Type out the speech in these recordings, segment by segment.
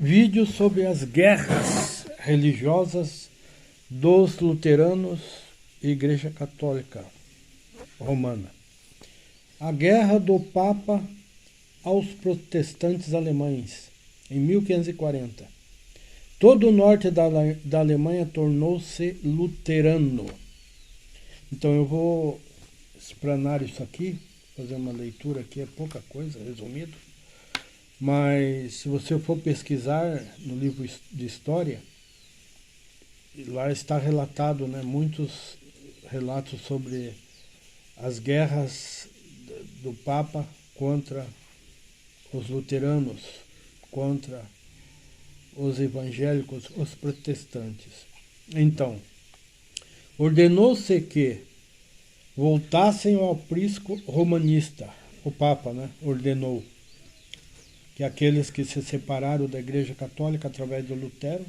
Vídeo sobre as guerras religiosas dos luteranos e Igreja Católica Romana. A guerra do Papa aos protestantes alemães, em 1540. Todo o norte da Alemanha tornou-se luterano. Então eu vou explanar isso aqui, fazer uma leitura aqui, é pouca coisa, resumido. Mas se você for pesquisar no livro de história, lá está relatado, né, muitos relatos sobre as guerras do Papa contra os luteranos, contra os evangélicos, os protestantes. Então, ordenou-se que voltassem ao aprisco romanista. O Papa, né, ordenou que aqueles que se separaram da Igreja Católica através do Lutero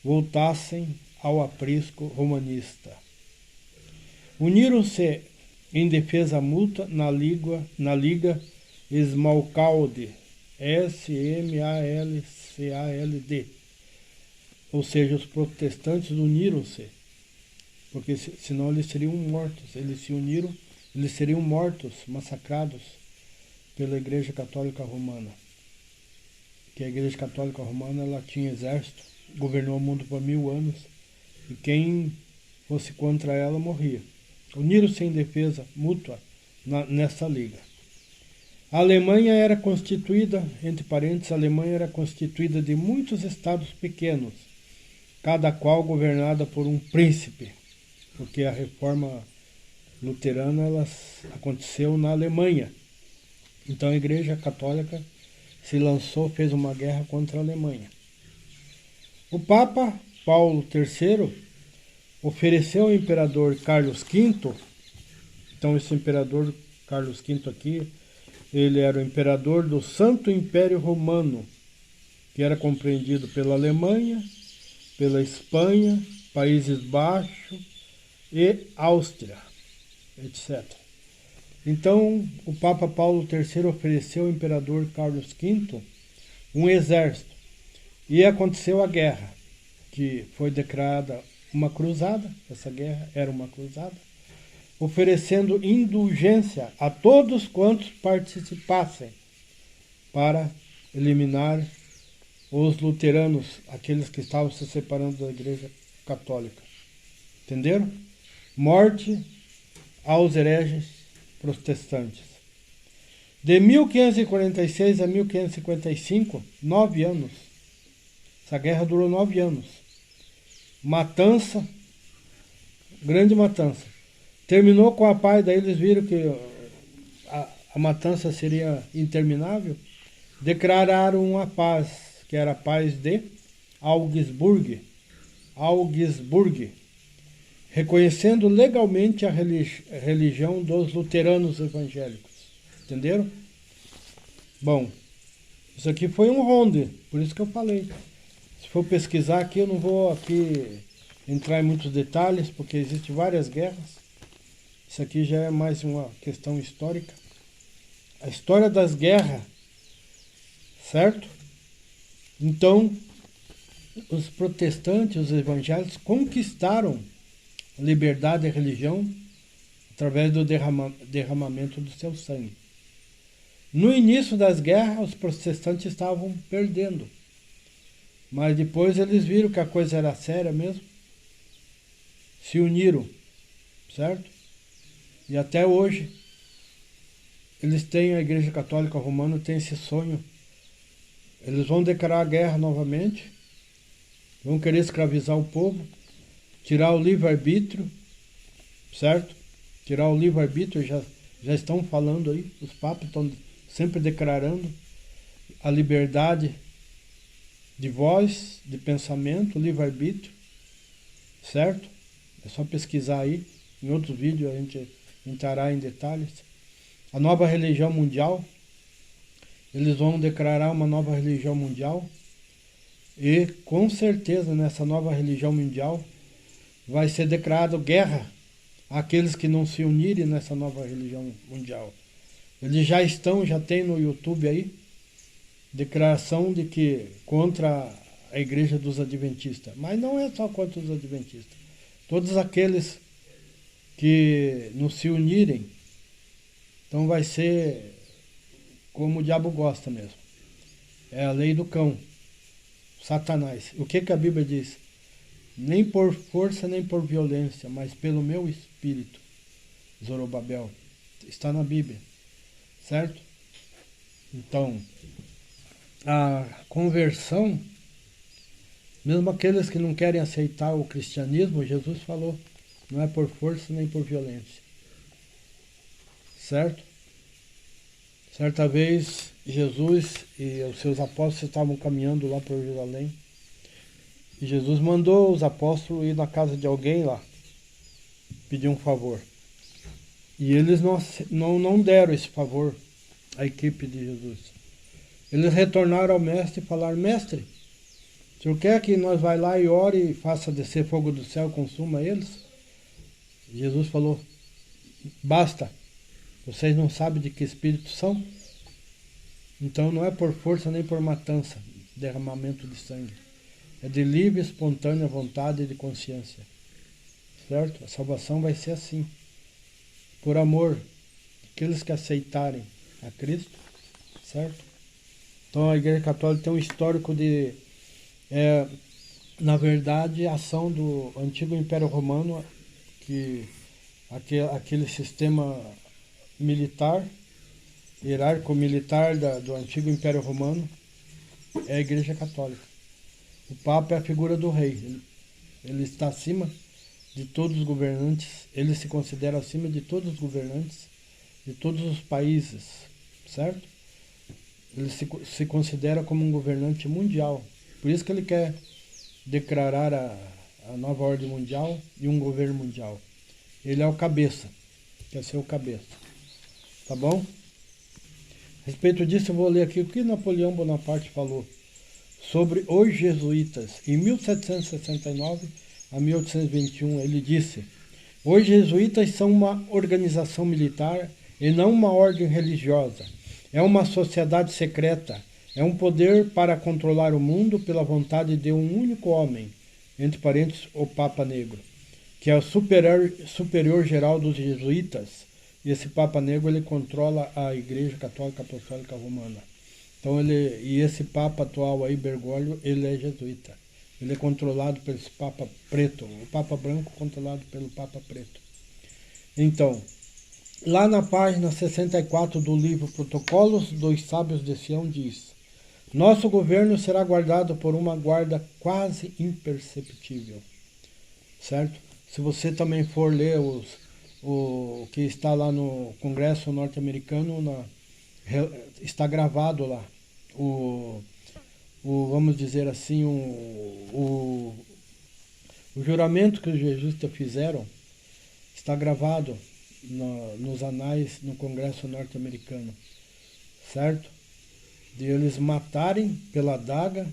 voltassem ao aprisco romanista. Uniram-se em defesa mútua na Liga Smalcalde, Smalcald, ou seja, os protestantes uniram-se, porque senão eles seriam mortos. Eles se uniram, eles seriam mortos, massacrados pela Igreja Católica Romana. Que a Igreja Católica Romana, ela tinha exército, governou o mundo por 1000 anos, e quem fosse contra ela morria. Uniram-se em defesa mútua nessa liga. A Alemanha era constituída, entre parênteses, a Alemanha era constituída de muitos estados pequenos, cada qual governada por um príncipe, porque a reforma luterana ela aconteceu na Alemanha. Então a Igreja Católica se lançou, fez uma guerra contra a Alemanha. O Papa Paulo III ofereceu ao imperador Carlos V, então esse imperador Carlos V aqui, ele era o imperador do Santo Império Romano, que era compreendido pela Alemanha, pela Espanha, Países Baixos e Áustria, etc. Então, o Papa Paulo III ofereceu ao imperador Carlos V um exército. E aconteceu a guerra, que foi declarada uma cruzada, essa guerra era uma cruzada, oferecendo indulgência a todos quantos participassem para eliminar os luteranos, aqueles que estavam se separando da Igreja Católica. Entenderam? Morte aos hereges protestantes. De 1546 a 1555, 9 anos. Essa guerra durou 9 anos. Matança, grande matança. Terminou com a paz, daí eles viram que a matança seria interminável. Declararam uma paz, que era a paz de Augsburg, reconhecendo legalmente a religião dos luteranos evangélicos. Entenderam? Bom, isso aqui foi um ronde, por isso que eu falei. Se for pesquisar aqui, eu não vou aqui entrar em muitos detalhes, porque existem várias guerras. Isso aqui já é mais uma questão histórica. A história das guerras, certo? Então, os protestantes, os evangélicos, conquistaram a liberdade de religião através do derramamento do seu sangue. No início das guerras, os protestantes estavam perdendo. Mas depois eles viram que a coisa era séria mesmo. Se uniram, certo? E até hoje, eles têm, a Igreja Católica Romana tem esse sonho. Eles vão declarar a guerra novamente, vão querer escravizar o povo, tirar o livre-arbítrio, certo? Tirar o livre-arbítrio, já estão falando aí, os papas estão sempre declarando a liberdade de voz, de pensamento, livre-arbítrio, certo? É só pesquisar aí, em outros vídeos a gente entrará em detalhes. A nova religião mundial, eles vão declarar uma nova religião mundial, e com certeza nessa nova religião mundial vai ser declarado guerra àqueles que não se unirem nessa nova religião mundial. Eles já tem no YouTube aí, declaração de que contra a igreja dos adventistas, mas não é só contra os adventistas. Todos aqueles que não se unirem, então vai ser como o diabo gosta mesmo. É a lei do cão, Satanás. O que a Bíblia diz? Nem por força, nem por violência, mas pelo meu espírito, Zorobabel. Está na Bíblia, certo? Então, a conversão, mesmo aqueles que não querem aceitar o cristianismo, Jesus falou, não é por força nem por violência. Certo? Certa vez, Jesus e os seus apóstolos estavam caminhando lá para Jerusalém. E Jesus mandou os apóstolos ir na casa de alguém lá, pedir um favor. E eles não deram esse favor à equipe de Jesus. Eles retornaram ao mestre e falaram, mestre, o senhor quer que nós vá lá e ore e faça descer fogo do céu e consuma eles? Jesus falou, basta, vocês não sabem de que espírito são? Então não é por força nem por matança, derramamento de sangue. É de livre, espontânea vontade e de consciência. Certo? A salvação vai ser assim. Por amor, aqueles que aceitarem a Cristo. Certo? Então a Igreja Católica tem um histórico de, na verdade, a ação do antigo Império Romano, que aquele sistema militar, hierárquico-militar do antigo Império Romano, é a Igreja Católica. O Papa é a figura do rei. Ele está acima de todos os governantes. Ele se considera acima de todos os governantes de todos os países, certo? Ele se considera como um governante mundial. Por isso que ele quer declarar a nova ordem mundial e um governo mundial. Ele é o cabeça. Quer ser o cabeça. Tá bom? A respeito disso, eu vou ler aqui o que Napoleão Bonaparte falou sobre os jesuítas. Em 1769 a 1821, ele disse, os jesuítas são uma organização militar e não uma ordem religiosa. É uma sociedade secreta. É um poder para controlar o mundo pela vontade de um único homem, entre parênteses, o Papa Negro, que é o superior geral dos jesuítas. E esse Papa Negro, ele controla a Igreja Católica Apostólica Romana. Então e esse Papa atual aí, Bergoglio, ele é jesuíta. Ele é controlado pelo Papa Preto. O Papa Branco controlado pelo Papa Preto. Então, lá na página 64 do livro Protocolos dos Sábios de Sião diz, nosso governo será guardado por uma guarda quase imperceptível. Certo? Se você também for ler o que está lá no Congresso norte-americano, está gravado lá, vamos dizer assim, o juramento que os jesuítas fizeram, está gravado nos anais no Congresso norte-americano, certo? De eles matarem pela adaga,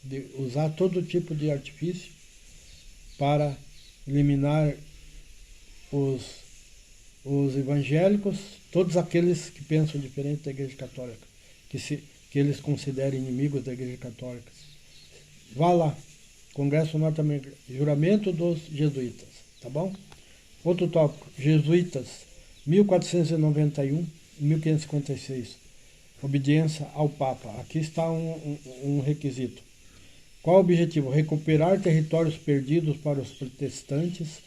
de usar todo tipo de artifício para eliminar os evangélicos, todos aqueles que pensam diferente da Igreja Católica, que eles consideram inimigos da Igreja Católica. Vá lá, Congresso Norte-Americano, juramento dos jesuítas, tá bom? Outro tópico, jesuítas, 1491 e 1556, obediência ao Papa. Aqui está um requisito. Qual o objetivo? Recuperar territórios perdidos para os protestantes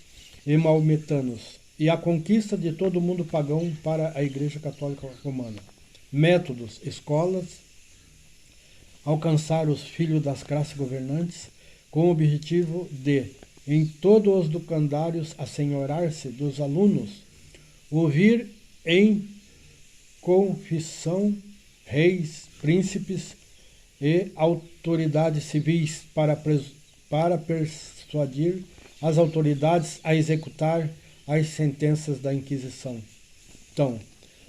e maometanos e a conquista de todo o mundo pagão para a Igreja Católica Romana. Métodos, escolas, alcançar os filhos das classes governantes com o objetivo de, em todos os educandários, assenhorar-se dos alunos, ouvir em confissão reis, príncipes e autoridades civis para persuadir as autoridades a executar as sentenças da Inquisição. Então,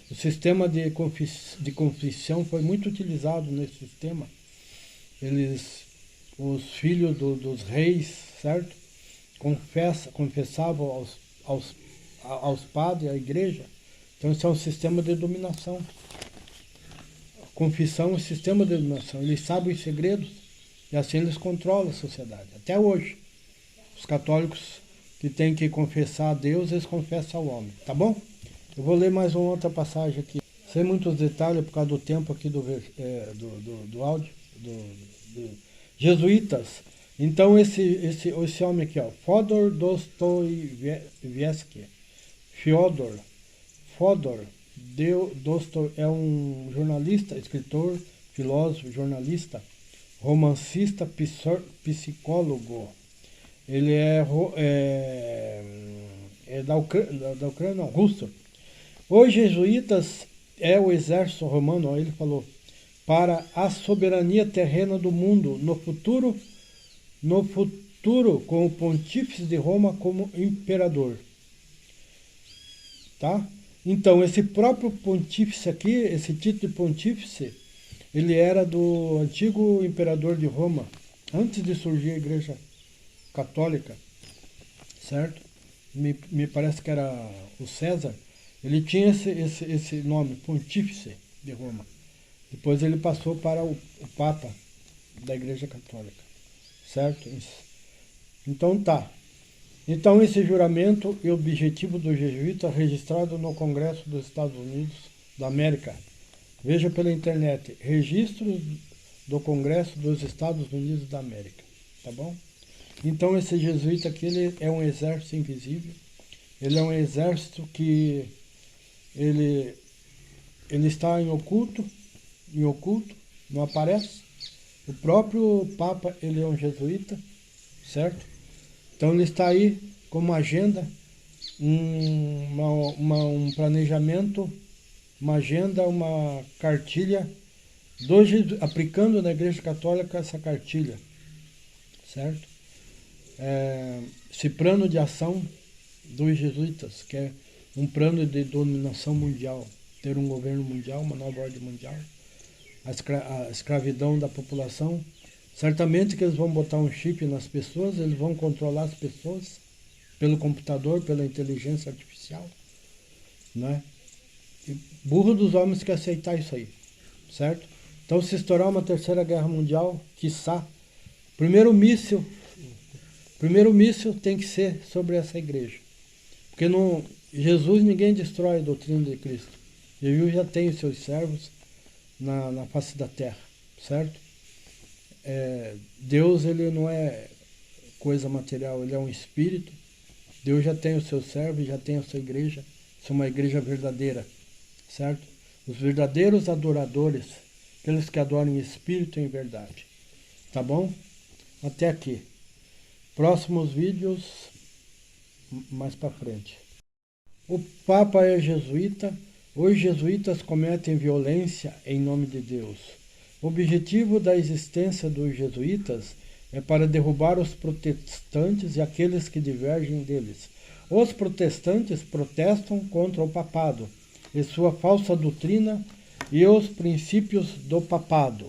o sistema de confissão foi muito utilizado nesse sistema. Os filhos dos reis, certo? Confessavam aos padres, à igreja. Então, isso é um sistema de dominação. confissão, o sistema de iluminação. Eles sabem os segredos e assim eles controlam a sociedade. Até hoje, os católicos que têm que confessar a Deus, eles confessam ao homem. Tá bom? Eu vou ler mais uma outra passagem aqui. Sem muitos detalhes por causa do tempo aqui do áudio. Jesuítas. Então esse homem aqui, ó, Fyodor Dostoiévski. Fyodor Dostoiévski é um jornalista, escritor, filósofo, jornalista, romancista, psicólogo. Ele é da Ucrânia, não, russo. Os jesuítas é o exército romano, ó, ele falou, para a soberania terrena do mundo, no futuro com o pontífice de Roma como imperador. Tá? Então, esse próprio pontífice aqui, esse título de pontífice, ele era do antigo imperador de Roma, antes de surgir a Igreja Católica, certo? Me parece que era o César. Ele tinha esse nome, pontífice de Roma. Depois ele passou para o Papa da Igreja Católica, certo? Então tá. Então esse juramento e objetivo do jesuíta registrado no Congresso dos Estados Unidos da América. Veja pela internet, registros do Congresso dos Estados Unidos da América, tá bom? Então esse jesuíta aqui, ele é um exército invisível, ele é um exército que ele está em oculto, não aparece. O próprio Papa, ele é um jesuíta, certo? Então ele está aí com uma agenda, um planejamento, uma agenda, uma cartilha, aplicando na Igreja Católica essa cartilha, certo? Esse plano de ação dos jesuítas, que é um plano de dominação mundial, ter um governo mundial, uma nova ordem mundial, a escravidão da população. Certamente que eles vão botar um chip nas pessoas, eles vão controlar as pessoas pelo computador, pela inteligência artificial, né? E burro dos homens que aceitar isso aí, certo? Então, se estourar uma terceira guerra mundial, quiçá, primeiro míssil tem que ser sobre essa igreja. Porque Jesus ninguém destrói a doutrina de Cristo. Jesus já tem os seus servos na face da terra, certo? Deus, ele não é coisa material, ele é um espírito. Deus já tem os seus servos, já tem a sua igreja. Isso é uma igreja verdadeira, certo? Os verdadeiros adoradores, aqueles que adoram em espírito e em verdade. Tá bom? Até aqui. Próximos vídeos mais para frente. O Papa é jesuíta. Os jesuítas cometem violência em nome de Deus. O objetivo da existência dos jesuítas é para derrubar os protestantes e aqueles que divergem deles. Os protestantes protestam contra o papado e sua falsa doutrina e os princípios do papado.